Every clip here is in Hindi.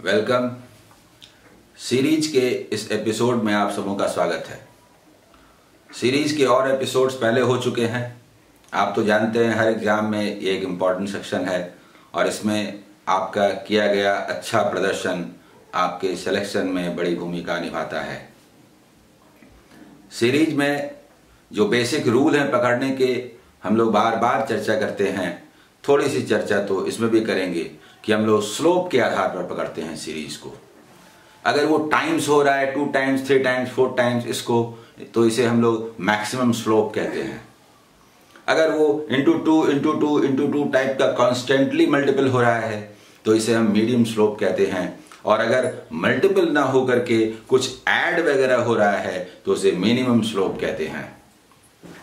वेलकम। सीरीज के इस एपिसोड में आप सबों का स्वागत है। सीरीज के और एपिसोड्स पहले हो चुके हैं। आप तो जानते हैं हर एग्जाम में ये एक इम्पॉर्टेंट सेक्शन है और इसमें आपका किया गया अच्छा प्रदर्शन आपके सिलेक्शन में बड़ी भूमिका निभाता है। सीरीज में जो बेसिक रूल हैं पकड़ने के हम लोग बार बार चर्चा करते हैं। थोड़ी सी चर्चा तो इसमें भी करेंगे कि हम लोग स्लोप के आधार पर पकड़ते हैं सीरीज को। अगर वो टाइम्स हो रहा है 2 टाइम्स 3 टाइम्स 4 टाइम्स इसको तो इसे हम लोग मैक्सिमम स्लोप कहते हैं। अगर वो इंटू टू टाइप का कॉन्स्टेंटली मल्टीपल हो रहा है तो इसे हम मीडियम स्लोप कहते हैं। और अगर मल्टीपल ना हो करके कुछ ऐड वगैरह हो रहा है तो उसे मिनिमम स्लोप कहते हैं।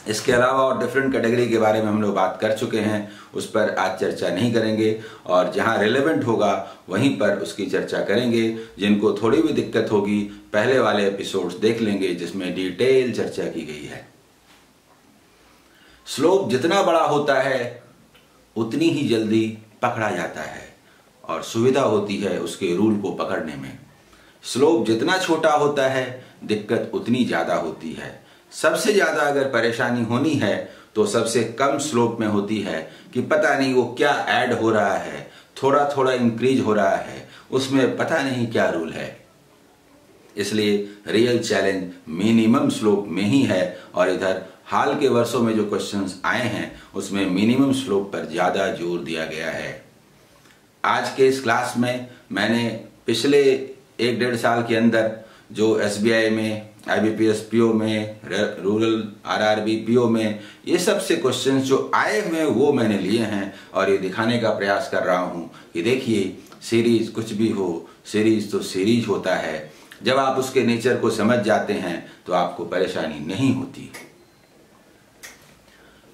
इसके अलावा और डिफरेंट कैटेगरी के बारे में हम लोग बात कर चुके हैं, उस पर आज चर्चा नहीं करेंगे और जहां रिलेवेंट होगा वहीं पर उसकी चर्चा करेंगे। जिनको थोड़ी भी दिक्कत होगी पहले वाले एपिसोड्स देख लेंगे जिसमें डिटेल चर्चा की गई है। स्लोप जितना बड़ा होता है उतनी ही जल्दी पकड़ा जाता है और सुविधा होती है उसके रूल को पकड़ने में। स्लोप जितना छोटा होता है दिक्कत उतनी ज्यादा होती है। सबसे ज्यादा अगर परेशानी होनी है तो सबसे कम स्लोप में होती है कि पता नहीं वो क्या ऐड हो रहा है, थोड़ा थोड़ा इंक्रीज हो रहा है, उसमें पता नहीं क्या रूल है। इसलिए रियल चैलेंज मिनिमम स्लोप में ही है और इधर हाल के वर्षों में जो क्वेश्चंस आए हैं उसमें मिनिमम स्लोप पर ज्यादा जोर दिया गया है। आज के इस क्लास में मैंने पिछले 1-1.5 साल के अंदर जो SBI में, IBPS PO में, रूरल RRB PO में ये सब से क्वेश्चंस जो आए हुए वो मैंने लिए हैं और ये दिखाने का प्रयास कर रहा हूं कि देखिए सीरीज कुछ भी हो, सीरीज तो सीरीज होता है। जब आप उसके नेचर को समझ जाते हैं तो आपको परेशानी नहीं होती।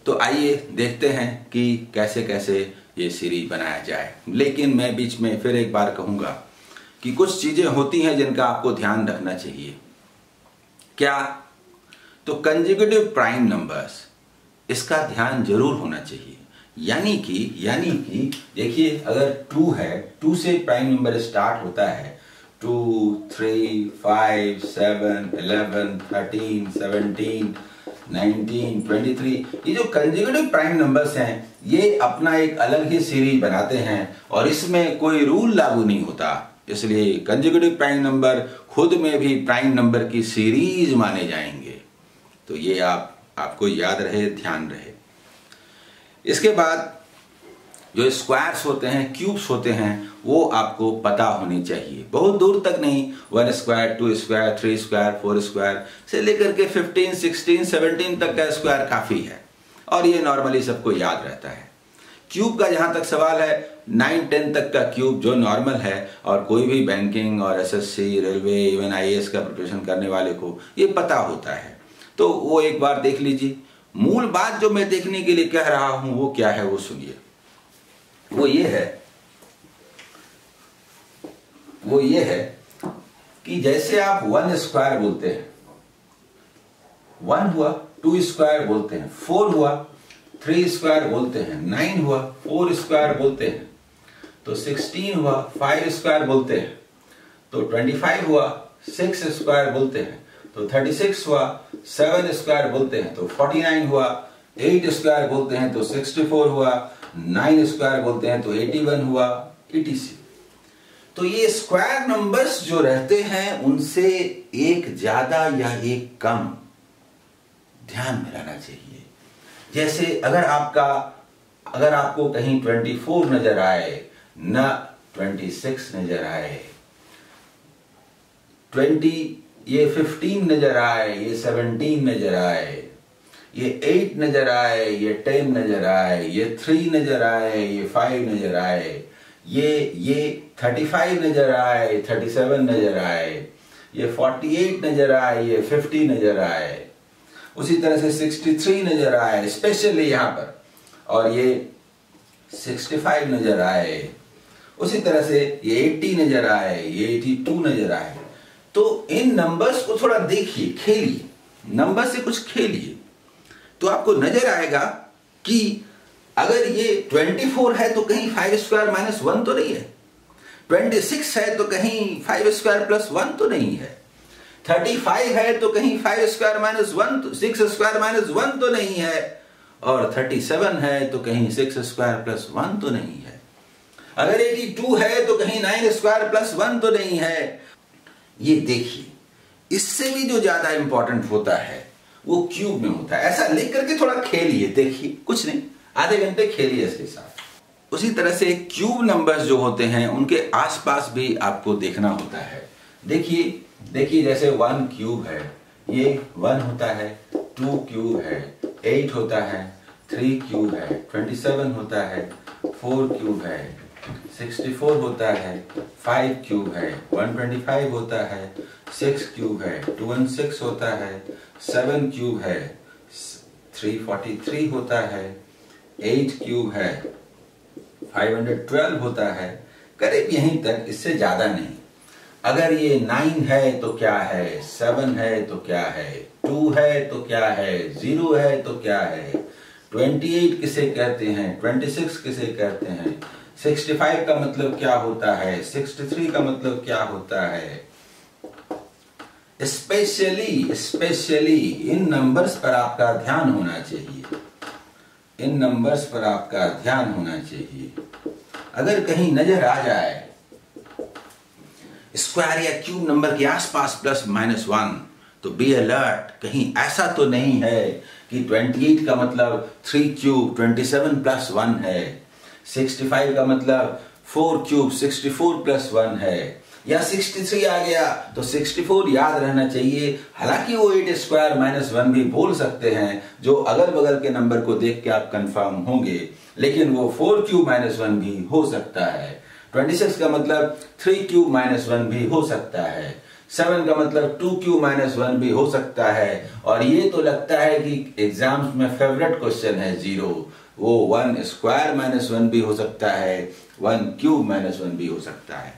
तो आइए देखते हैं कि कैसे कैसे ये सीरीज बनाया जाए। लेकिन मैं बीच में फिर एक बार कहूंगा कि कुछ चीजें होती हैं जिनका आपको ध्यान रखना चाहिए। क्या? तो कंसेक्यूटिव प्राइम नंबर्स, इसका ध्यान जरूर होना चाहिए। यानी कि देखिए अगर 2 है, 2 से प्राइम नंबर स्टार्ट होता है 2, 3, 5, 7, 11, 13, 17, 19, 23। ये जो कंसेक्यूटिव प्राइम नंबर्स हैं ये अपना एक अलग ही सीरीज बनाते हैं और इसमें कोई रूल लागू नहीं होता। इसलिए कंसेक्यूटिव प्राइम नंबर खुद में भी प्राइम नंबर की सीरीज माने जाएंगे। तो ये आपको याद रहे, ध्यान रहे। इसके बाद जो स्क्वायर्स होते हैं, क्यूब्स होते हैं, वो आपको पता होनी चाहिए। बहुत दूर तक नहीं, 1 स्क्वायर, 2 स्क्वायर, 3 स्क्वायर, 4 स्क्वायर से लेकर के 15, 16, 17 तक का स्क्वायर काफी है और ये नॉर्मली सबको याद रहता है। क्यूब का जहां तक सवाल है 9, 10 तक का क्यूब जो नॉर्मल है और कोई भी बैंकिंग और SSC, रेलवे, इवन IAS का प्रिपरेशन करने वाले को ये पता होता है। तो वो एक बार देख लीजिए। मूल बात जो मैं देखने के लिए कह रहा हूं वो क्या है वो सुनिए। वो ये है कि जैसे आप 1 स्क्वायर बोलते हैं, 1 हुआ, 2 स्क्वायर बोलते हैं, 4 हुआ, 3 स्क्वायर बोलते हैं, 9 हुआ, 4 स्क्वायर बोलते हैं, तो 16 हुआ, 5 स्क्वायर बोलते हैं, तो 25 हुआ, 6 स्क्वायर बोलते हैं, तो 36 हुआ, 7 स्क्वायर बोलते हैं, तो 49 हुआ, 8 स्क्वायर बोलते हैं तो 64 हुआ, 9 स्क्वायर बोलते हैं तो 81 हुआ, etc। तो ये स्क्वायर नंबर्स जो रहते हैं उनसे एक ज्यादा या एक कम ध्यान में रहना चाहिए। जैसे अगर आपको कहीं 24 नजर आए, न 26 नजर आए, 15 नजर आए, ये 17 नजर आए, ये 8 नजर आए, ये 10 नजर आए, ये 3 नजर आए, ये 5 नजर आए, ये 35 नजर आए, 37 नजर आए, ये 48 नजर आए, ये 50 नजर आए, उसी तरह से 63 नजर आए स्पेशली यहां पर, और ये 65 नजर आए, उसी तरह से ये 80 नजर आए, ये 82 नजर आए। तो इन नंबर्स को थोड़ा देखिए, खेलिए, नंबर से कुछ खेलिए तो आपको नजर आएगा कि अगर ये 24 है तो कहीं 5 स्क्वायर -1 तो नहीं है। 26 है तो कहीं 5 स्क्वायर प्लस 1 तो नहीं है। 35 है तो कहीं 5 स्क्वायर माइनस 1 6 स्क्वायर माइनस 1 तो नहीं है। और 37 है तो कहीं 6 स्क्वायर प्लस 1 तो नहीं है। अगर 82 है तो कहीं 9 स्क्वायर प्लस 1 तो नहीं है। ये देखिए, इससे भी जो ज्यादा इंपॉर्टेंट होता है वो क्यूब में होता है। ऐसा लिख करके थोड़ा खेलिए, देखिए, कुछ नहीं, आधे घंटे खेलिए इसके साथ। उसी तरह से क्यूब नंबर्स जो होते हैं उनके आसपास भी आपको देखना होता है। देखिए जैसे 1 क्यूब है, ये 1 होता है, 2 क्यूब है, 8 होता है, 3 क्यूब है, 27 होता है, 4 क्यूब है, 64 होता है, 5 क्यूब है, 125 होता है, 6 क्यूब है, 216 होता है, 7 क्यूब है, 343 होता है, 8 क्यूब है, 512 होता है। करीब यहीं तक, इससे ज्यादा नहीं। अगर ये 9 है तो क्या है, 7 है तो क्या है, 2 है तो क्या है, 0 है तो क्या है, 28 किसे कहते हैं, 26 किसे कहते हैं, 65 का मतलब क्या होता है, 63 का मतलब क्या होता है। स्पेशली इन नंबर्स पर आपका ध्यान होना चाहिए। इन नंबर्स पर आपका ध्यान होना चाहिए। अगर कहीं नजर आ जाए स्क्वायर या क्यूब नंबर के आसपास प्लस माइनस 1 तो बी अलर्ट, कहीं ऐसा तो नहीं है कि 28 का मतलब 3 क्यूब 27 प्लस 1 है, 65 का मतलब 4 क्यूब 64 प्लस 1 है, या 63 आ गया तो 64 याद रहना चाहिए। हालांकि वो 8 स्क्वायर माइनस 1 भी बोल सकते हैं, जो अगल बगल के नंबर को देख के आप कंफर्म होंगे, लेकिन वो 4 क्यूब माइनस 1 भी हो सकता है। 26 का मतलब 3 क्यूब माइनस 1 भी हो सकता है। 7 का मतलब 2 क्यूब माइनस 1 भी हो सकता है। और ये तो लगता है कि एग्जाम्स में फेवरेट क्वेश्चन है 0, वो 1 स्क्वायर माइनस 1 भी हो सकता है, 1 क्यूब माइनस 1 भी हो सकता है।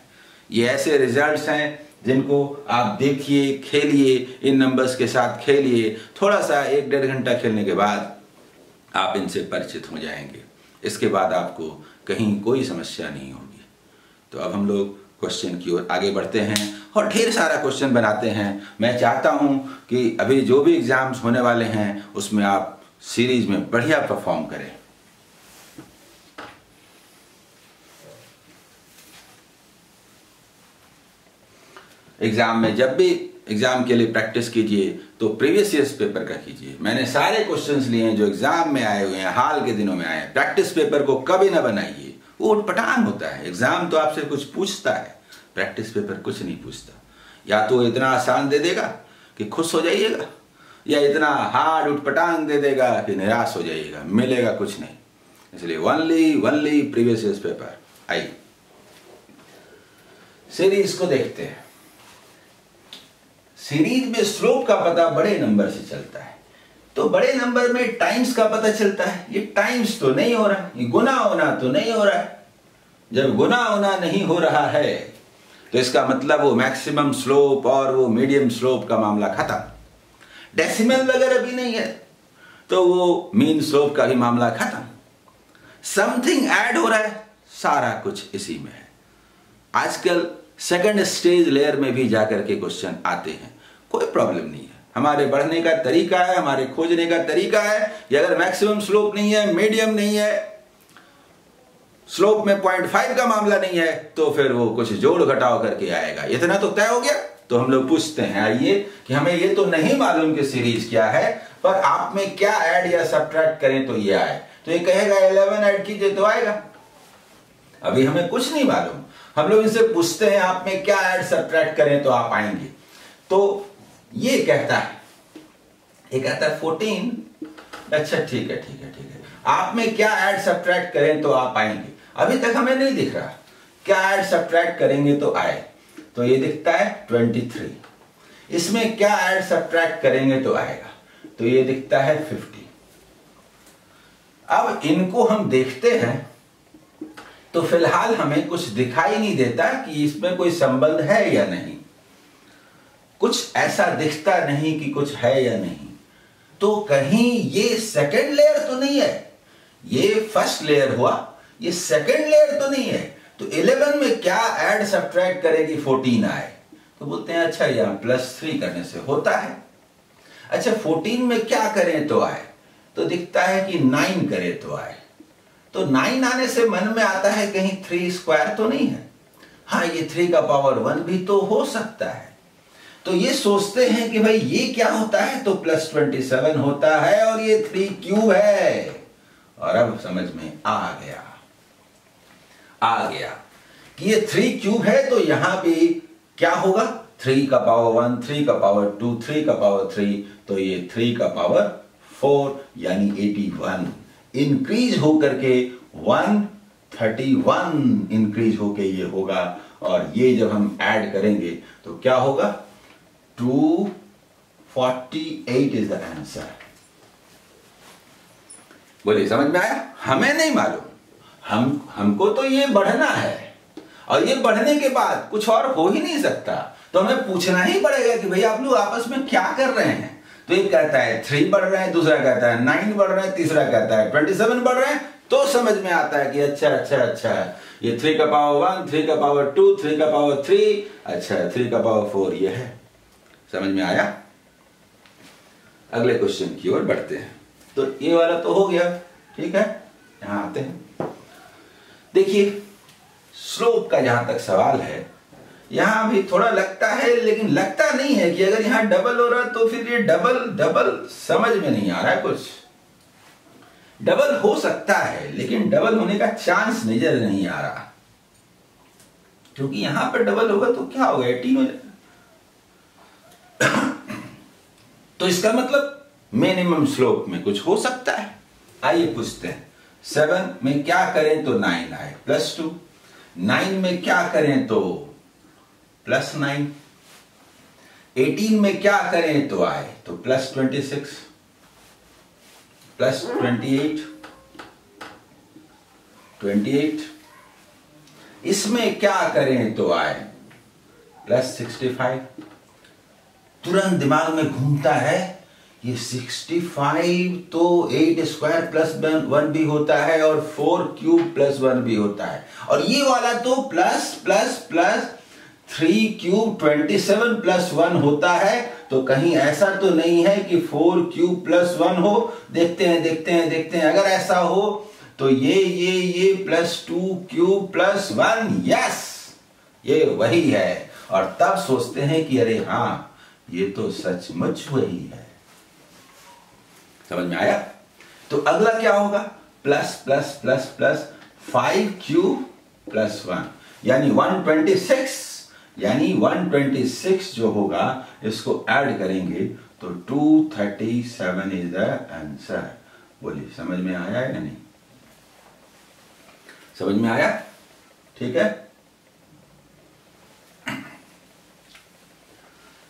ये ऐसे रिजल्ट्स हैं जिनको आप देखिए, खेलिए, इन नंबर्स के साथ खेलिए। थोड़ा सा 1-1.5 घंटा खेलने के बाद आप इनसे परिचित हो जाएंगे। इसके बाद आपको कहीं कोई समस्या नहीं होगी। तो अब हम लोग क्वेश्चन की ओर आगे बढ़ते हैं और ढेर सारा क्वेश्चन बनाते हैं। मैं चाहता हूं कि अभी जो भी एग्जाम्स होने वाले हैं उसमें आप सीरीज में बढ़िया परफॉर्म करें। एग्जाम में जब भी एग्जाम के लिए प्रैक्टिस कीजिए तो प्रीवियस ईयर्स पेपर का कीजिए। मैंने सारे क्वेश्चंस लिए हैं जो एग्जाम में आए हुए हैं, हाल के दिनों में आए हैं। प्रैक्टिस पेपर को कभी ना बनाइए, वो उटपटांग होता है। एग्जाम तो आपसे कुछ पूछता है, प्रैक्टिस पेपर कुछ नहीं पूछता। या तो इतना आसान दे देगा कि खुश हो जाइएगा, या इतना हार्ड उटपटांग दे देगा कि निराश हो जाइएगा, मिलेगा कुछ नहीं। इसलिए ओनली प्रीवियस ईयर्स पेपर। आइए सीरीज को देखते हैं। सीरीज में स्लोप का पता बड़े नंबर से चलता है, तो बड़े नंबर में टाइम्स का पता चलता है। ये टाइम्स तो नहीं हो रहा, ये गुना होना तो नहीं हो रहा है। जब गुना होना नहीं हो रहा है तो इसका मतलब वो मैक्सिमम स्लोप और वो मीडियम स्लोप का मामला खत्म। डेसिमल वगैरह भी नहीं है तो वो मीन स्लोप का भी मामला खत्म। समथिंग ऐड हो रहा है, सारा कुछ इसी में है। आजकल सेकंड स्टेज लेयर में भी जाकर के क्वेश्चन आते हैं, कोई प्रॉब्लम नहीं है। हमारे बढ़ने का तरीका है, हमारे खोजने का तरीका है कि अगर मैक्सिमम स्लोप नहीं है, मीडियम नहीं है, स्लोप में 0.5 का मामला नहीं है, तो फिर वो कुछ जोड़ घटाव करके आएगा। इतना तो तय हो गया। तो हम लोग पूछते हैं, आइए, कि हमें ये तो नहीं मालूम कि सीरीज क्या है, पर आप में क्या ऐड या सब्ट्रैक्ट करें तो ये आए। तो ये कहेगा 11 ऐड कीजिए तो आएगा। अभी हमें कुछ नहीं मालूम, हम लोग इनसे पूछते हैं आप में क्या ऐड सब्ट्रैक्ट करें तो आप आएंगे। तो ये कहता है, ये कहता है 14। अच्छा ठीक है, आप में क्या ऐड सब्ट्रैक्ट करें तो आप आएंगे। अभी तक हमें नहीं दिख रहा क्या ऐड सब्ट्रैक्ट करेंगे तो आए। तो ये दिखता है 23। इसमें क्या ऐड सब्ट्रैक्ट करेंगे तो आएगा, तो ये दिखता है 50। अब इनको हम देखते हैं तो फिलहाल हमें कुछ दिखाई नहीं देता कि इसमें कोई संबंध है या नहीं। कुछ ऐसा दिखता नहीं कि कुछ है या नहीं। तो कहीं ये सेकंड लेयर तो नहीं है, ये फर्स्ट लेयर हुआ, ये सेकंड लेयर तो नहीं है। तो 11 में क्या ऐड सब्ट्रैक्ट करें कि 14 आए? तो बोलते हैं अच्छा यहाँ +3 करने से होता है। अच्छा 14 में क्या करें तो आए? तो दिखता है कि 9 करें तो आए। तो 9 आने से मन में आता है कहीं 3 स्क्वायर तो नहीं है। हाँ ये 3 का पावर 1 भी तो हो सकता है। तो ये सोचते हैं कि भाई ये क्या होता है, तो +27 होता है और ये 3 क्यूब है। और अब समझ में आ गया कि ये 3 क्यूब है, तो यहां भी क्या होगा, 3 का पावर 1, 3 का पावर 2, 3 का पावर 3, तो ये 3 का पावर 4 यानी 81 इंक्रीज होकर के 131 इंक्रीज होके ये होगा। और ये जब हम ऐड करेंगे तो क्या होगा, 248 इज द आंसर। बोलिए समझ में आया? हमें नहीं मालूम, हमको तो ये बढ़ना है और ये बढ़ने के बाद कुछ और हो ही नहीं सकता, तो हमें पूछना ही पड़ेगा कि भाई आप लोग आपस में क्या कर रहे हैं। तो एक कहता है 3 बढ़ रहे हैं, दूसरा कहता है 9 बढ़ रहे हैं, तीसरा कहता है 27 बढ़ रहे हैं। तो समझ में आता है कि अच्छा ये 3 का पावर 1, 3 का पावर 2, 3 का पावर 3, अच्छा 3 का पावर 4 ये है। समझ में आया? अगले क्वेश्चन की ओर बढ़ते हैं। तो ये वाला तो हो गया, ठीक है। यहां आते हैं, देखिए स्लोप का जहां तक सवाल है, यहां भी थोड़ा लगता है, लेकिन लगता नहीं है कि अगर यहां डबल हो रहा है तो फिर ये डबल समझ में नहीं आ रहा है। कुछ डबल हो सकता है लेकिन डबल होने का चांस नजर नहीं आ रहा, क्योंकि यहां पर डबल होगा तो क्या होगा, 18 हो जाएगा। तो इसका मतलब मिनिमम स्लोप में कुछ हो सकता है। आइए पूछते हैं, 7 में क्या करें तो 9 आए +2, 9 में क्या करें तो +9, 18 में क्या करें तो आए तो +26, +28, 28, इसमें क्या करें तो आए +65। तुरंत दिमाग में घूमता है ये 65 तो 8 स्क्वायर +1 भी होता है और 4 क्यूब +1 भी होता है, और ये वाला तो +3 क्यूब 27 +1 होता है। तो कहीं ऐसा तो नहीं है कि 4 क्यूब +1 हो। देखते हैं अगर ऐसा हो तो ये +2 क्यूब +1, यस ये वही है। और तब सोचते हैं कि अरे हाँ ये तो सचमुच वही है। समझ में आया? तो अगला क्या होगा, +5 क्यूब +1 यानी 126, यानी 126 जो होगा इसको ऐड करेंगे तो 237 इज द आंसर। बोलिए समझ में आया या नहीं? समझ में आया? ठीक है।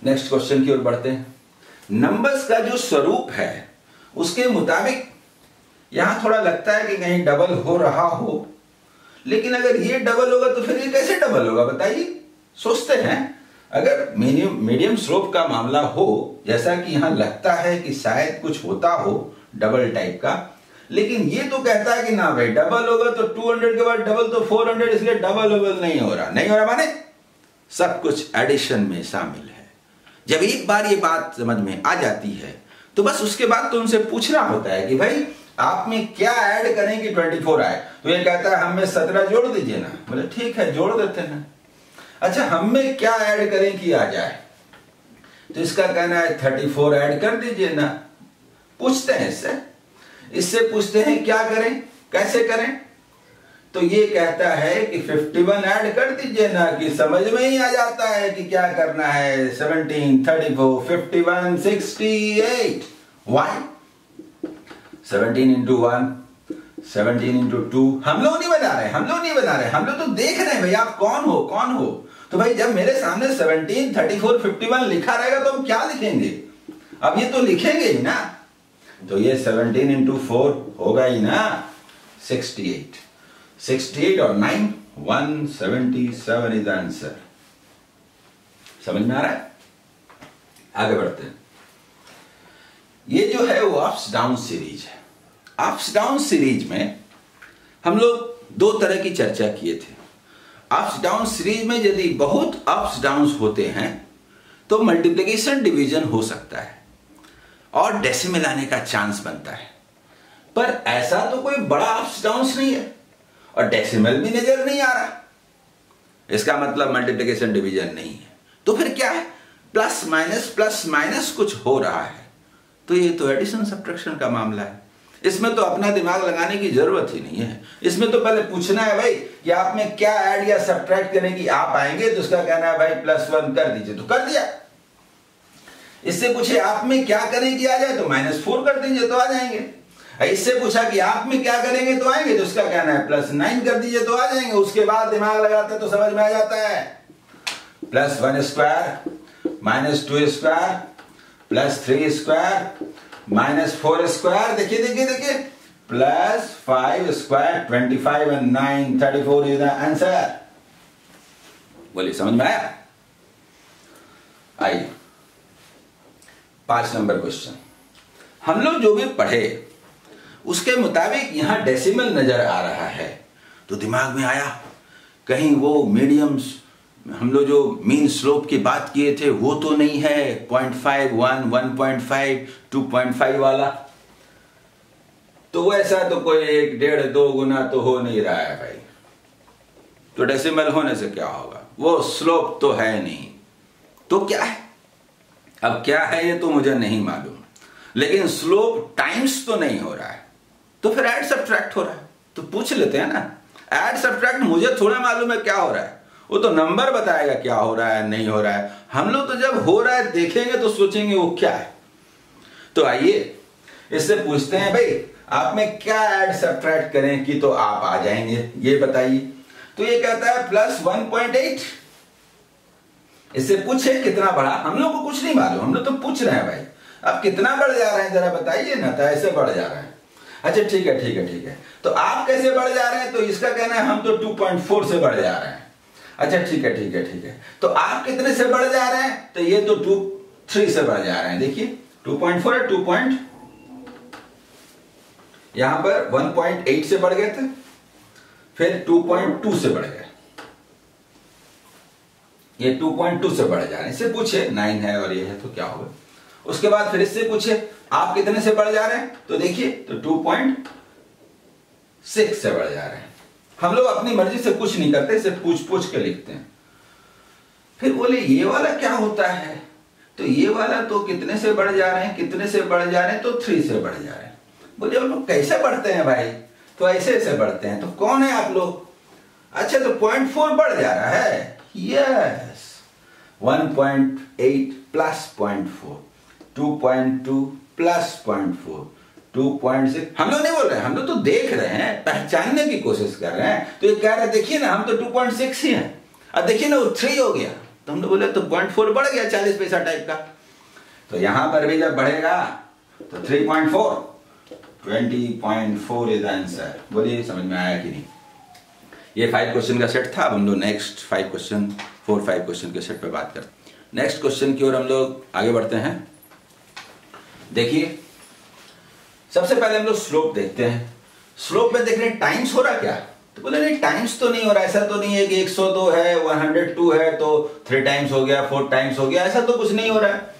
नेक्स्ट क्वेश्चन की ओर बढ़ते हैं। नंबर्स का जो स्वरूप है उसके मुताबिक यहां थोड़ा लगता है कि कहीं डबल हो रहा हो, लेकिन अगर ये डबल होगा तो फिर ये कैसे डबल होगा बताइए। सोचते हैं अगर मीडियम स्लोप का मामला हो, जैसा कि यहां लगता है कि शायद कुछ होता हो डबल टाइप का, लेकिन ये तो कहता है कि ना भाई डबल होगा तो 200 के बाद डबल तो 400, इसलिए डबल नहीं हो रहा माने सब कुछ एडिशन में शामिल है। जब एक बार ये बात समझ में आ जाती है तो बस उसके बाद तो उनसे पूछना होता है कि भाई आप में क्या ऐड करें कि 24 आए। तो ये कहता है हमें 17 जोड़ दीजिए ना। बोले ठीक है जोड़ देते हैं। अच्छा हम में क्या ऐड करें कि आ जाए, तो इसका कहना है 34 ऐड कर दीजिए ना। पूछते हैं इससे पूछते हैं क्या करें, कैसे करें, तो ये कहता है कि 51 ऐड कर दीजिए ना, कि समझ में ही आ जाता है कि क्या करना है। 17, 34, 51, 68। Why? 17 into 1, 17 into 2। हम लोग नहीं बना रहे, हम लोग तो देख रहे हैं भाई आप कौन हो। तो भाई जब मेरे सामने 17, 34, 51 लिखा रहेगा तो हम क्या लिखेंगे, अब ये तो लिखेंगे ही ना। तो ये 17 into 4 होगा ही ना 68 और 9 177 इज आंसर। समझ में आ रहा है? आगे बढ़ते हैं। ये जो है वो अप्स डाउन सीरीज है। अप्स डाउन सीरीज में हम लोग दो तरह की चर्चा किए थे। अप्स डाउन सीरीज में यदि बहुत अप्स डाउन होते हैं तो मल्टीप्लिकेशन डिवीजन हो सकता है और डेसिमल आने का चांस बनता है, पर ऐसा तो कोई बड़ा अप्स डाउन नहीं है और डेसिमल भी नजर नहीं आ रहा, इसका मतलब मल्टीप्लिकेशन डिवीजन नहीं है। तो फिर क्या है, प्लस माइनस कुछ हो रहा है। तो ये तो एडिशन सब्ट्रैक्शन का मामला है, इसमें तो अपना दिमाग लगाने की जरूरत ही नहीं है। इसमें तो पहले पूछना है भाई कि आप में क्या ऐड या सब्ट्रैक्ट करने की आप आएंगे, तो उसका कहना है भाई +1 कर दीजिए, तो कर दिया। इससे पूछे आप में क्या करें कि आ जाए, तो -4 कर दीजिए तो आ जाएंगे। इससे पूछा कि आप में क्या करेंगे तो आएंगे, तो उसका कहना है +9 कर दीजिए तो आ जाएंगे। उसके बाद दिमाग लगाते तो समझ में आ जाता है, +1 स्क्वायर -2 स्क्वायर +3 स्क्वायर -4 स्क्वायर, देखिए +5 square 25 and 9 34 is the answer. बोलिए समझ में आया। आइए 5 नंबर क्वेश्चन, हम लोग जो भी पढ़े उसके मुताबिक यहां डेसिमल नजर आ रहा है, तो दिमाग में आया कहीं वो मीडियम्स, हम लोग जो मीन स्लोप की बात किए थे वो तो नहीं है, 0.5 1 1.5 2.5 वाला, तो वैसा तो कोई 1 1.5 2 गुना तो हो नहीं रहा है भाई। तो डेसिमल होने से क्या होगा, वो स्लोप तो है नहीं, तो क्या है, अब क्या है ये तो मुझे नहीं मालूम, लेकिन स्लोप टाइम्स तो नहीं हो रहा है, तो फिर ऐड सब्ट्रैक्ट हो रहा है। तो पूछ लेते हैं ना, ऐड सब्ट्रैक्ट मुझे थोड़ा मालूम है क्या हो रहा है, वो तो नंबर बताएगा क्या हो रहा है नहीं हो रहा है। हम लोग तो जब हो रहा है देखेंगे तो सोचेंगे वो क्या है। तो आइए इससे पूछते हैं भाई आप में क्या ऐड सब्ट्रैक्ट करें कि तो आप आ जाएंगे, ये बताइए। तो ये कहता है +1.8, इससे पूछे कितना बढ़ा, हम लोग को कुछ नहीं मालूम, हम लोग तो पूछ रहे हैं भाई अब कितना बढ़ जा रहे हैं जरा बताइए ना। तो ऐसे बढ़ जा रहे हैं, अच्छा ठीक है। तो आप कैसे बढ़ जा रहे हैं, तो इसका कहना है हम तो 2.4 से बढ़ जा रहे हैं। अच्छा ठीक है। तो आप कितने से बढ़ जा रहे हैं, तो ये तो 3 से बढ़ जा रहे हैं। देखिए 2.4 है, 2. यहां पर 1.8 से बढ़ गए थे, फिर 2.2 से बढ़ गए, ये 2.2 से बढ़ जा रहे हैं। इससे पूछे 9 है और ये है तो क्या होगा। उसके बाद फिर इससे पूछे आप कितने से बढ़ जा रहे हैं, तो देखिए तो 2.6 से बढ़ जा रहे हैं। हम लोग अपनी मर्जी से कुछ नहीं करते, इसे पूछ के लिखते हैं। फिर बोले ये वाला क्या होता है, तो ये वाला तो कितने से बढ़ जा रहे हैं, कितने से बढ़ जा रहे हैं, तो 3 से बढ़ जा रहे हैं। बोले हम लोग कैसे बढ़ते हैं भाई, तो ऐसे बढ़ते हैं। तो कौन है आप लोग, अच्छा तो 0.4 बढ़ जा रहा है, यस 1.8 + 0.4 2.2 + 0.4 2.6। हम लोग नहीं बोल रहे हैं, हम लोग तो देख रहे हैं, पहचानने की कोशिश कर रहे हैं। तो ये कह रहे हैं देखिए ना हम तो 2.6 ही हैं, अब देखिए ना वो 3 हो गया, तो हम लोग बोले तो 0.4 बढ़ गया 40 पैसा टाइप का। तो यहां पर भी जब बढ़ेगा तो 3.4 20.4 इज आंसर। बोलिए समझ में आया कि नहीं। ये 5 क्वेश्चन का सेट था। अब हम लोग नेक्स्ट 5 क्वेश्चन 4-5 क्वेश्चन के सेट पे बात करते हैं। नेक्स्ट क्वेश्चन की ओर हम लोग आगे बढ़ते हैं। देखिए सबसे पहले हम लोग स्लोप देखते हैं। स्लोप में देख रहे हैं टाइम्स हो रहा क्या, तो बोले नहीं टाइम्स तो नहीं हो रहा, ऐसा तो नहीं है कि 102 है 102 है तो 3 टाइम्स हो गया 4 टाइम्स हो गया, ऐसा तो कुछ नहीं हो रहा है।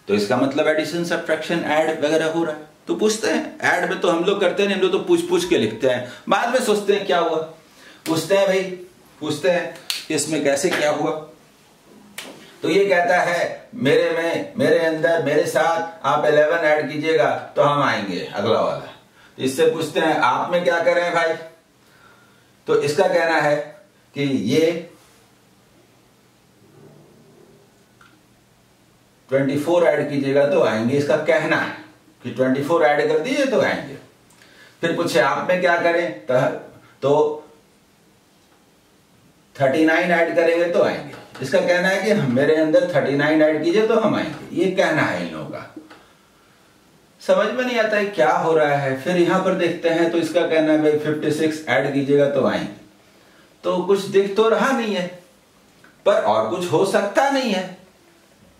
तो इसका मतलब एडिशन सब्ट्रैक्शन ऐड वगैरह हो रहा है। तो पूछते हैं, ऐड में तो हम लोग करते हैं, हम लोग तो पूछ के लिखते हैं, बाद में सोचते हैं क्या हुआ। पूछते हैं भाई, पूछते हैं इसमें कैसे क्या हुआ। तो ये कहता है मेरे अंदर मेरे साथ आप 11 ऐड कीजिएगा तो हम आएंगे अगला वाला। तो इससे पूछते हैं आप में क्या करें भाई, तो इसका कहना है कि ये 24 ऐड कीजिएगा तो आएंगे, इसका कहना है कि 24 ऐड कर दीजिए तो आएंगे। फिर पूछे आप में क्या करें, तो 39 ऐड करेंगे तो आएंगे, इसका कहना है कि मेरे अंदर 39 ऐड कीजिए तो हम आएंगे। ये कहना है इन लोगों का, समझ में नहीं आता है क्या हो रहा है। फिर यहां पर देखते हैं तो इसका कहना है भाई 56 ऐड कीजिएगा तो आएंगे। तो कुछ दिख तो रहा नहीं है, पर और कुछ हो सकता नहीं है,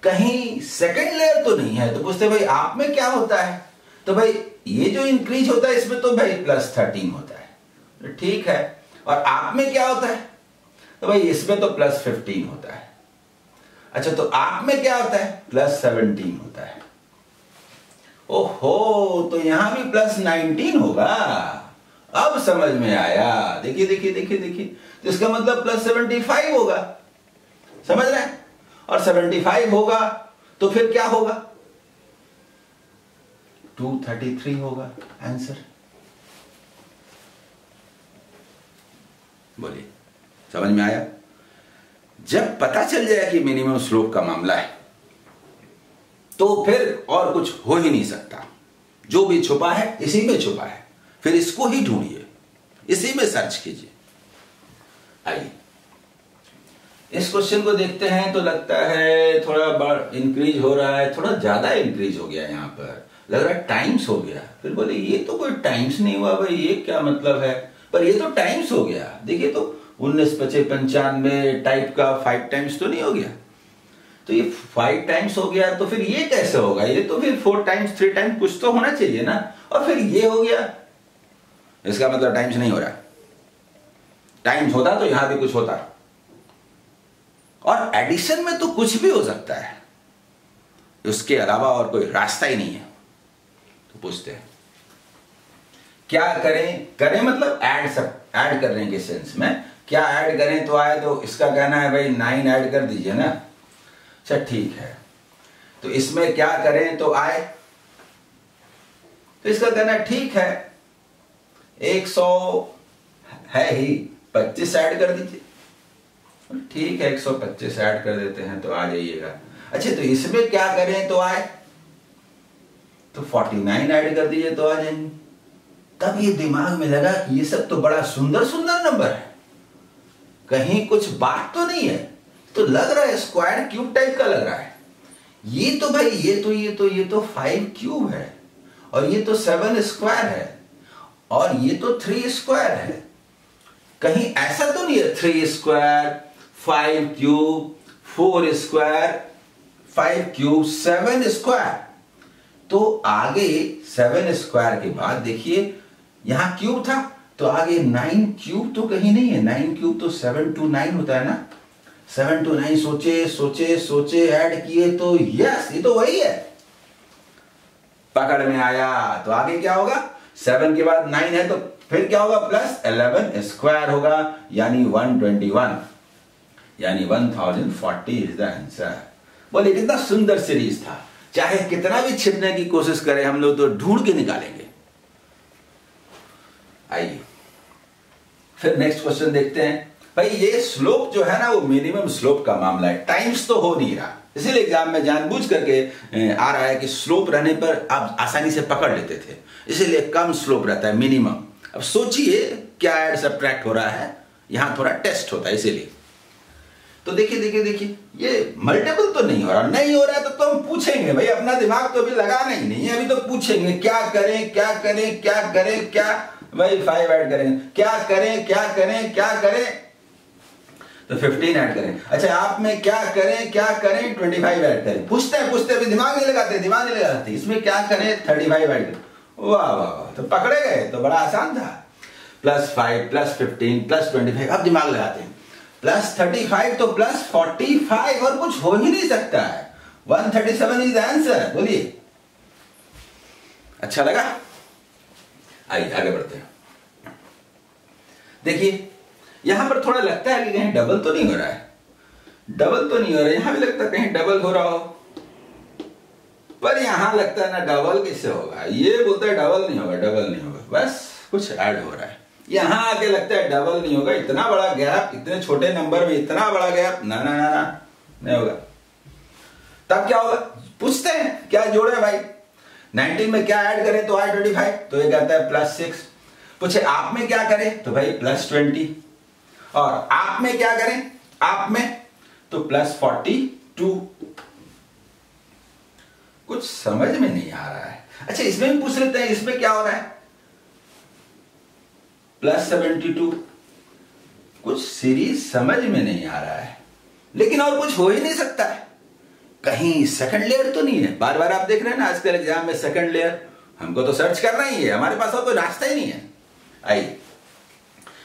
कहीं सेकंड लेयर तो नहीं है। तो पूछते भाई आप में क्या होता है, तो भाई ये जो इंक्रीज होता है इसमें तो भाई +13 होता है, तो ठीक है। और आप में क्या होता है, तो भाई इसमें तो प्लस 15 होता है। अच्छा तो आप में क्या होता है? प्लस 17 होता है। ओहो, तो यहां भी प्लस 19 होगा। अब समझ में आया। देखिए देखिए देखिए देखिए, तो इसका मतलब प्लस 75 होगा। समझ रहे हैं? और 75 होगा तो फिर क्या होगा? 233 होगा आंसर। बोलिए, समझ में आया? जब पता चल जाए कि मिनिमम स्लोप का मामला है तो फिर और कुछ हो ही नहीं सकता। जो भी छुपा है इसी में छुपा है, फिर इसको ही ढूंढिए, इसी में सर्च कीजिए। आइए इस क्वेश्चन को देखते हैं। तो लगता है थोड़ा बड़ा इंक्रीज हो रहा है, थोड़ा ज्यादा इंक्रीज हो गया। यहां पर लग रहा है टाइम्स हो गया। फिर बोले ये तो कोई टाइम्स नहीं हुआ भाई, ये क्या मतलब है? पर ये तो टाइम्स हो गया। देखिए तो 19, 25, 95 टाइप का 5 टाइम्स तो नहीं हो गया। तो ये 5 टाइम्स हो गया, तो फिर ये कैसे होगा? ये तो फिर 4 टाइम्स 3 टाइम्स कुछ तो होना चाहिए ना। और फिर ये हो गया, इसका मतलब टाइम्स नहीं हो रहा। टाइम्स होता तो यहां भी कुछ होता। और एडिशन में तो कुछ भी हो सकता है, उसके अलावा और कोई रास्ता ही नहीं है। तो पूछते हैं क्या करें? करें मतलब ऐड करने के सेंस में क्या ऐड करें तो आए? तो इसका कहना है भाई 9 ऐड कर दीजिए ना। अच्छा ठीक है, तो इसमें क्या करें तो आए? तो इसका कहना ठीक है 100 है ही, 25 ऐड कर दीजिए। ठीक है 125 ऐड कर देते हैं तो आ जाइएगा। अच्छा तो इसमें क्या करें तो आए? तो 49 ऐड कर दीजिए तो आ जाएंगे। तब ये दिमाग में लगा कि ये सब तो बड़ा सुंदर सुंदर नंबर है, कहीं कुछ बात तो नहीं है। तो लग रहा है स्क्वायर क्यूब टाइप का लग रहा है। ये तो भाई ये तो 5 क्यूब है, और ये तो 7 स्क्वायर है, और ये तो 3 स्क्वायर है। कहीं ऐसा तो नहीं है 3 square 5 cube 4 square 5 cube 7 square. तो आगे 7 स्क्वायर के बाद देखिए यहां क्यूब था, तो आगे 9 क्यूब तो कहीं नहीं है। 9 क्यूब तो 7 to 9 होता है ना। 7 to 9 सोचे ऐड किए तो यस ये तो वही है। पकड़ में आया। तो आगे क्या होगा? 7 के बाद 9 है तो फिर क्या होगा? प्लस 11 स्क्वायर होगा, यानी 121, यानी 1040 इज द आंसर। बोले कितना सुंदर सीरीज था। चाहे कितना भी छिपने की कोशिश करें हम लोग तो ढूंढ के निकालेंगे। आइए फिर नेक्स्ट क्वेश्चन देखते हैं। भाई ये स्लोप जो है ना वो मिनिमम स्लोप का मामला है, टाइम्स तो हो नहीं रहा। इसीलिए एग्जाम में जानबूझ करके आ रहा है कि स्लोप रहने पर आप आसानी से पकड़ लेते थे, इसीलिए कम स्लोप रहता है मिनिमम। अब सोचिए क्या ऐड सब्ट्रैक्ट हो रहा है, यहां थोड़ा टेस्ट होता है इसीलिए। तो देखिए देखिए देखिए ये मल्टीपल तो नहीं हो रहा। नहीं हो रहा है तो हम पूछेंगे भाई, अपना दिमाग तो अभी लगाना ही नहीं है, अभी तो पूछेंगे क्या करें क्या करें क्या करें क्या। भाई 5 ऐड करें, क्या करें क्या करें क्या करें, तो 15 ऐड करें। अच्छा आप में क्या करें 25 ऐड करें। पूछते हैं अभी दिमाग नहीं लगाते। इसमें क्या करें 35 ऐड करें। वाह वाह वाह, तो पकड़े गए। तो बड़ा आसान था। +5 +15 +25, अब दिमाग लगाते हैं। +35 तो +45, और कुछ हो ही नहीं सकता है। 137 इज आंसर। बोलिए अच्छा लगा? आइए आगे बढ़ते हैं। देखिए यहां पर थोड़ा लगता है कि कहीं डबल तो नहीं हो रहा है। यहां भी लगता है कहीं डबल हो रहा हो, पर यहां लगता है ना डबल कैसे होगा। ये बोलता है डबल नहीं होगा, बस कुछ ऐड हो रहा है। यहां आके लगता है डबल नहीं होगा। इतना बड़ा गैप, इतने छोटे नंबर में इतना बड़ा गैप, ना ना ना ना नहीं होगा। तब क्या होगा? पूछते हैं क्या जोड़े भाई। 19 में क्या ऐड करें तो आए 25, तो ये कहता है +6। पूछे आप में क्या करें तो भाई +20, और आप में क्या करें? आप में तो +42। कुछ समझ में नहीं आ रहा है। अच्छा इसमें भी पूछ लेते हैं, इसमें क्या हो रहा है? +72। कुछ सीरीज समझ में नहीं आ रहा है, लेकिन और कुछ हो ही नहीं सकता है। कहीं सेकंड लेयर तो नहीं है। बार बार आप देख रहे हैं ना आजकल एग्जाम में सेकंड लेयर, हमको तो सर्च करना ही है, हमारे पास और कोई रास्ता ही नहीं है। आइए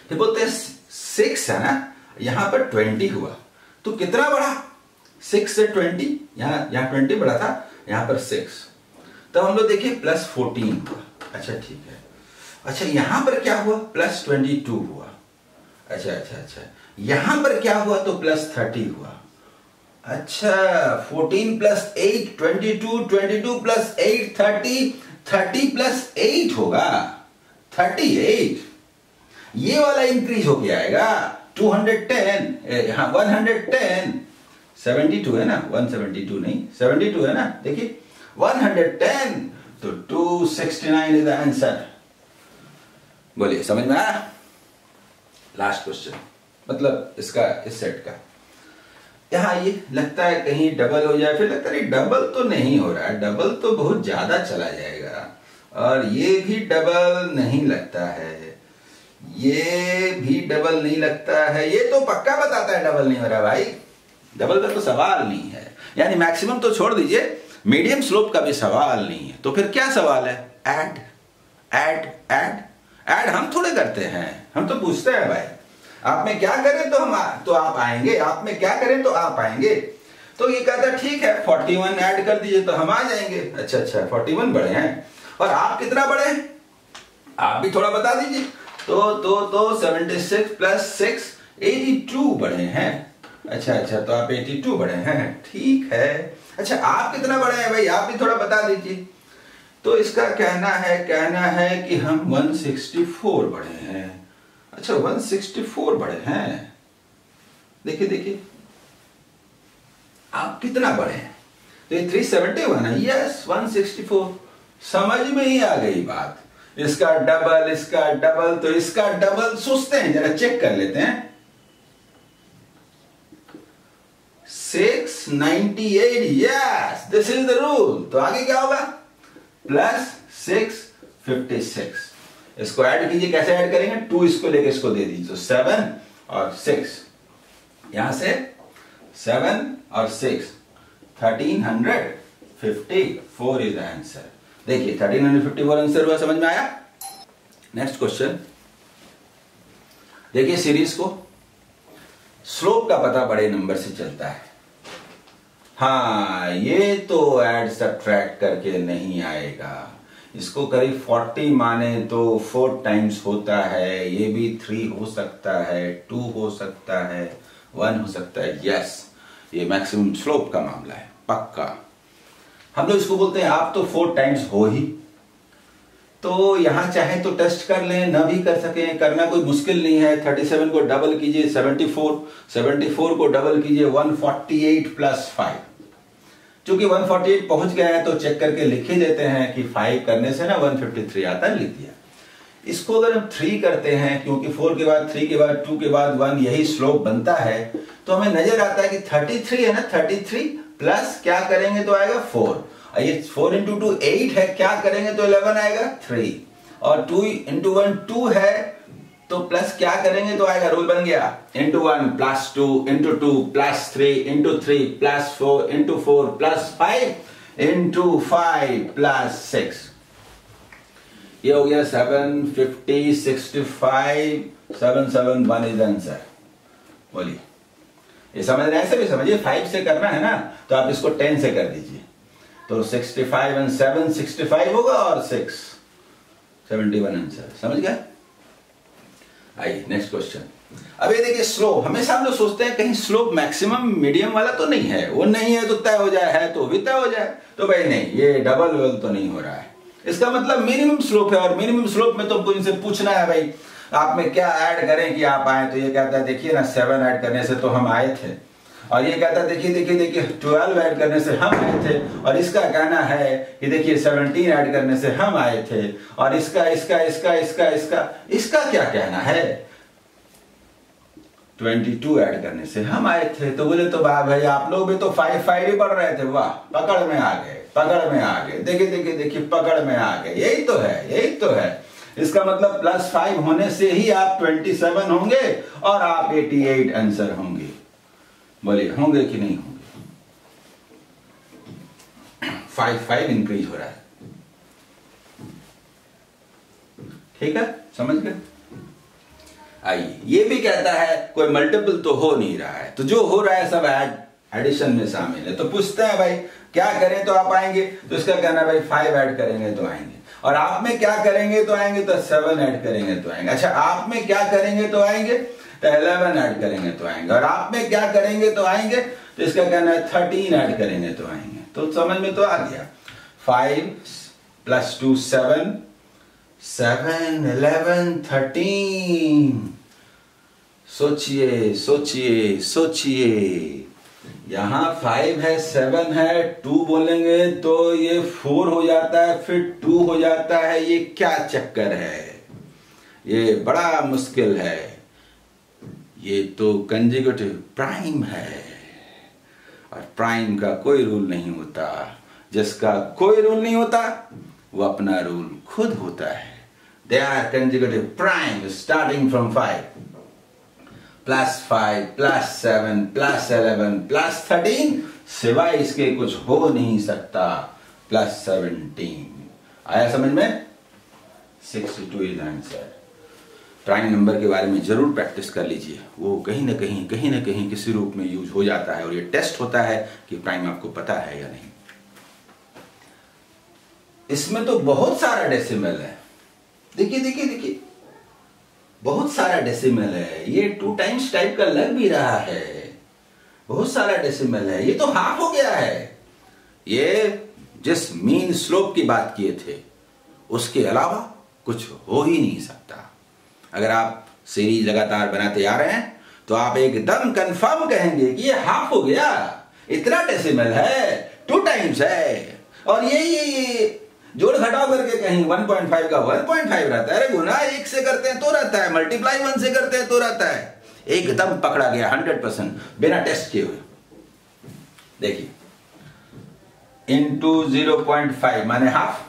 फिर बोलते हैं 6 है ना, यहां पर 20 हुआ, तो कितना बढ़ा? 6 से 20, यहाँ 20 बढ़ा था, यहां पर 6, तो हम लोग देखिए प्लस 14 हुआ। अच्छा ठीक है। अच्छा यहां पर क्या हुआ? प्लस 22 हुआ। अच्छा यहां पर क्या हुआ? तो प्लस 30 हुआ। अच्छा 14 प्लस 8 22, 22 प्लस 8 30, 30 प्लस 8 होगा 38। ये वाला इंक्रीज होके आएगा 210, हाँ 110, 72 है ना, 172 नहीं 72 है ना, देखिए 110, तो 269 इज द आंसर। बोलिए समझ में आया? लास्ट क्वेश्चन, मतलब इसका इस सेट का। यहां ये लगता है कहीं डबल हो जाए, फिर लगता है डबल तो नहीं हो रहा है, डबल तो बहुत ज्यादा चला जाएगा, और ये भी डबल नहीं लगता है, ये भी डबल नहीं लगता है, ये तो पक्का बताता है डबल नहीं हो रहा भाई, डबल का तो सवाल नहीं है। यानी मैक्सिमम तो छोड़ दीजिए, मीडियम स्लोप का भी सवाल नहीं है। तो फिर क्या सवाल है? ऐड ऐड ऐड ऐड हम थोड़े करते हैं, हम तो पूछते हैं भाई आप में क्या करें तो आप आएंगे, आप में क्या करें तो आप आएंगे। तो ये कहता ठीक है 41 ऐड कर दीजिए तो हम आ जाएंगे। अच्छा 41 बड़े हैं, और आप कितना बड़े हैं आप भी थोड़ा बता दीजिए। तो 76 प्लस 6 82 बड़े हैं। अच्छा तो आप 82 बड़े हैं, ठीक है। अच्छा आप कितना बड़े हैं भाई, आप भी थोड़ा बता दीजिए। तो इसका कहना है कि हम 164 बड़े हैं। अच्छा 164 बड़े हैं, देखिए आप कितना बड़े हैं? तो ये 371 है, यस 164, समझ में ही आ गई बात। इसका डबल तो इसका डबल सोचते हैं, जरा चेक कर लेते हैं। 698, yes this is the rule. तो आगे क्या होगा? प्लस 656। इसको ऐड कीजिए, कैसे ऐड करेंगे? 2 इसको लेके इसको दे दीजिए, तो 7 और 6, यहां से 7 और 6 1354 इज द आंसर। देखिए 1354 आंसर हुआ, समझ में आया? नेक्स्ट क्वेश्चन देखिए, सीरीज को स्लोप का पता बड़े नंबर से चलता है। हाँ ये तो ऐड सब्ट्रैक्ट करके नहीं आएगा, इसको करीब 40 माने तो 4 टाइम्स होता है, ये भी 3 हो सकता है, 2 हो सकता है, 1 हो सकता है। यस ये मैक्सिमम स्लोप का मामला है, पक्का। हम लोग इसको बोलते हैं आप तो 4 टाइम्स हो ही, तो यहां चाहे तो टेस्ट कर लें, ना भी कर सकें, करना कोई मुश्किल नहीं है। 37 को डबल कीजिए 74 को डबल कीजिए 148 प्लस 5। चूंकि 148 पहुंच गया है तो चेक करके लिख ही देते हैं कि 5 करने से ना 153 आता है, लिख दिया। इसको अगर हम 3 करते हैं, क्योंकि 4 के बाद 3 के बाद 2 के बाद 1 यही स्लोप बनता है, तो हमें नजर आता है कि 33 है ना, 33 प्लस क्या करेंगे तो आएगा 4, ये 4 इंटू 2 8 है, क्या करेंगे तो 11 आएगा 3, और 2 इंटू 1 2 है, तो प्लस क्या करेंगे तो आएगा, रूल बन गया, into 1 plus 2 into 2 plus 3 into 3 plus 4 into 4 plus 5 into 5 plus 6। ये हो गया 750 65 771 इज आंसर। बोलिए ये समझ रहे हैं? ऐसे भी समझिए, 5 से करना है ना तो आप इसको 10 से कर दीजिए, तो 65 and 7 65 होगा, और 6 71 आंसर। समझ गया? आइए नेक्स्ट क्वेश्चन। अब ये देखिए स्लोप, हमेशा हम लोग सोचते हैं कहीं स्लोप मैक्सिमम मीडियम वाला तो नहीं है, वो नहीं है तो तय हो जाए, है तो भी तय हो जाए, तो भाई नहीं, ये डबल वेल तो नहीं हो रहा है, इसका मतलब मिनिमम स्लोप है। और मिनिमम स्लोप में तो हमको इनसे पूछना है भाई आप में क्या ऐड करें कि आप आए, तो ये कहता है देखिए ना 7 ऐड करने से तो हम आए थे, और ये कहता है देखिए 12 ऐड करने से हम आए थे, और इसका कहना है कि देखिए 17 ऐड करने से हम आए थे, और इसका क्या कहना है 22 ऐड करने से हम आए थे। तो बोले तो वाह भाई आप लोग भी तो 5 ही पढ़ रहे थे, वाह पकड़ में आ गए, देखिए पकड़ में आ गए, यही तो है। इसका मतलब +5 होने से ही आप 27 होंगे और आप 88 आंसर होंगे। बोलिए होंगे कि नहीं होंगे? 5 इंक्रीज हो रहा है, ठीक है, समझ गए? आइए, ये भी कहता है कोई मल्टीपल तो हो नहीं रहा है, तो जो हो रहा है सब एडिशन में शामिल है। तो पूछते हैं भाई क्या करें तो आप आएंगे, तो इसका कहना है भाई 5 ऐड करेंगे तो आएंगे, और आप में क्या करेंगे तो आएंगे, तो 7 ऐड करेंगे तो आएंगे। अच्छा, आप में क्या करेंगे तो आएंगे, तो 11 ऐड करेंगे तो आएंगे, और आप में क्या करेंगे तो आएंगे, तो इसका कहना है 13 ऐड करेंगे तो आएंगे। तो समझ में तो आ गया। 5 + 2 7, 7 11 13। सोचिए सोचिए सोचिए, यहां 5 है 7 है, 2 बोलेंगे तो ये 4 हो जाता है, फिर 2 हो जाता है। ये क्या चक्कर है, ये बड़ा मुश्किल है। ये तो कंजुगेटिव प्राइम है, और प्राइम का कोई रूल नहीं होता। जिसका कोई रूल नहीं होता वो अपना रूल खुद होता है। They are conjugative prime starting from 5 +5 +7 +11 +13, सिवाय इसके कुछ हो नहीं सकता, +17। आया समझ में? 62 इज आंसर। प्राइम नंबर के बारे में जरूर प्रैक्टिस कर लीजिए, वो कहीं ना कहीं किसी रूप में यूज हो जाता है, और ये टेस्ट होता है कि प्राइम आपको पता है या नहीं। इसमें तो बहुत सारा डेसिमल है, देखिए बहुत सारा डेसिमल है। ये 2 टाइम्स टाइप का लग भी रहा है, बहुत सारा डेसिमल है। ये तो हाफ हो गया है। ये जिस मीन स्लोप की बात किए थे उसके अलावा कुछ हो ही नहीं सकता। अगर आप सीरीज लगातार बनाते आ रहे हैं तो आप एकदम कंफर्म कहेंगे कि ये हाफ हो गया, इतना डेसिमल है, 2 टाइम्स है। और ये जोड़ घटाव करके कहीं 1.5 का 1.5 रहता है, अरे गुना 1 से करते हैं तो रहता है, मल्टीप्लाई 1 से करते हैं तो रहता है। एकदम पकड़ा गया 100% बिना टेस्ट किए हुए। देखिए, इंटू 0.5 माने हाफ,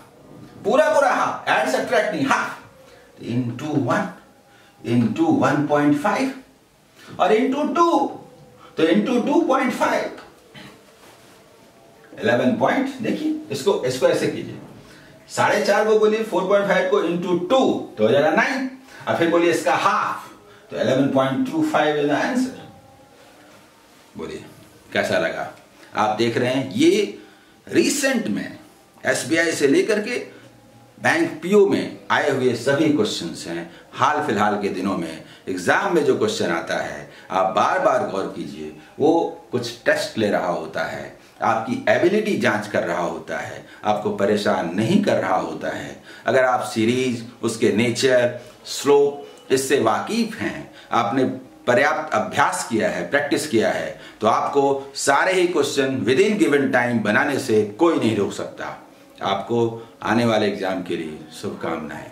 पूरा हाफ, एड सब्ट्रैक्ट नहीं, हाफ। इंटू 1 इंटू 1.5 और इंटू 2, तो इंटू 2.5 11 पॉइंट। देखिए इसको ऐसे कीजिए, 4.5 को बोलिए 4.5 को इंटू 2 तो हो जाएगा 9, और फिर बोलिए इसका हाफ, तो 11.25 इज द आंसर। बोलिए कैसा लगा? आप देख रहे हैं ये रिसेंट में एसबीआई से लेकर के बैंक पीओ में आए हुए सभी क्वेश्चंस हैं। हाल फिलहाल के दिनों में एग्जाम में जो क्वेश्चन आता है आप बार बार गौर कीजिए, वो कुछ टेस्ट ले रहा होता है, आपकी एबिलिटी जांच कर रहा होता है, आपको परेशान नहीं कर रहा होता है। अगर आप सीरीज, उसके नेचर, स्लोप इससे वाकिफ हैं, आपने पर्याप्त अभ्यास किया है, प्रैक्टिस किया है, तो आपको सारे ही question within given time बनाने से कोई नहीं रोक सकता। आपको आने वाले एग्जाम के लिए शुभकामनाएं।